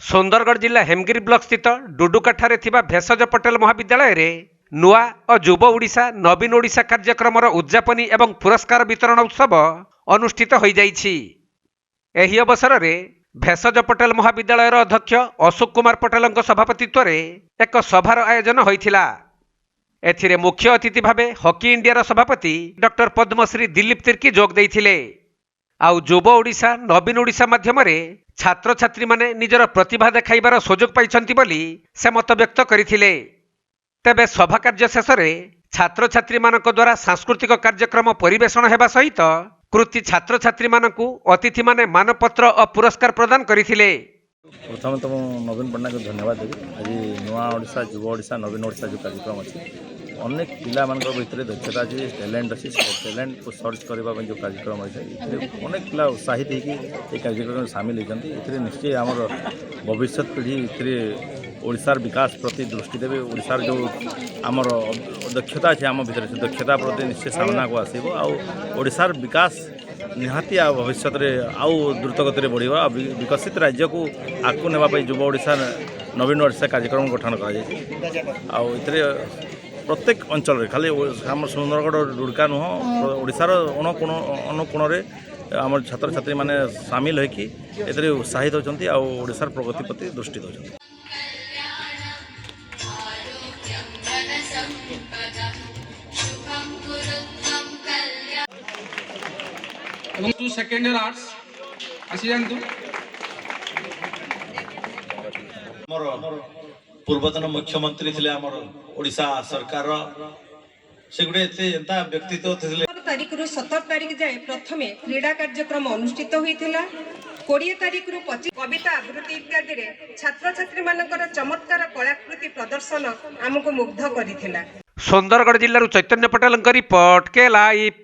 सुंदरगढ़ जिला हेमगिरी ब्लॉक स्थित डुडुकाठारे थिबा भेषज पटेल महाविद्यालय रे नुआ और युव ओडिशा नवीन ओडिशा कार्यक्रम उद्यापनी एवं पुरस्कार वितरण उत्सव अनुष्ठित हो जाइछि। एही अवसर रे भेषज पटेल महाविद्यालय अध्यक्ष अशोक कुमार पटेल सभापतित्व रे एक सभार आयोजन होइथिला। एथिरे मुख्य अतिथि भावे हॉकी इंडिया सभापति डॉक्टर पद्मश्री दिलीप तिर्की जोग देइथिले। आउ युव ओडिशा नवीन ओडिशा माध्यम छात्र छात्री माने निजर प्रतिभा देखाइबार सुजोग पाइछंती बोली से मत व्यक्त करथिले। तेबे सभा कार्य शेष में छात्र छात्री मानक द्वारा सांस्कृतिक कार्यक्रम परिवेषण हेबा सहित कृति छात्र छात्री मानकु अतिथि माने मानपत्र और पुरस्कार प्रदान करथिले। प्रथम तो नवीन पट्टनायक को धन्यवाद देवी। आज नुआ ओडिशा युव ओडिशा नवीन ओडिशा जो कार्यक्रम अच्छे अनेक पिला मान भितर दक्षता अच्छी टैलेंट अच्छी टैलेंट को सर्च करने जो कार्यक्रम अच्छे अनेक पिला उत्साहित होगी कार्यक्रम सामिल होती निश्चय आम भविष्य पीढ़ी ओडिशार विकास प्रति दृष्टि देवे। ओडिशार जो आमर दक्षता अच्छे आम भर से दक्षता प्रति निश्चय सामना को आसो ओडिशार विकास निहाती भविष्य में आउ द्रुत गति बढ़ा विकसित राज्य को आगू नापी युव ओडिशा नवीन ओडिशा कार्यक्रम गठन कर प्रत्येक अंचल खाली आम सुंदरगढ़ डुडका नुह ओडिशार अनुकोण आम छात्र छात्री माने सामिल होकर उत्साहित होती ओडिशार प्रगति प्रति दृष्टि दौरान। सेकेंड ईयर आर्ट्स आसी जानतु पूर्वतन मुख्यमंत्री थे आमर ओडिशा सरकार से गुटे एंता व्यक्तित्व थे। तारीख रु 17 तारीख जाए प्रथम क्रीड़ा कार्यक्रम अनुष्ठित होइथिला। 20 तारीख रु 25 कविता आवृत्ति इत्यादि रे छात्र छात्री मानकर चमत्कार कलाकृति प्रदर्शन हमको मुग्ध करिथिला। सुंदरगढ़ जिल्लारु चैतन्य पटेल रिपोर्ट के लाइव।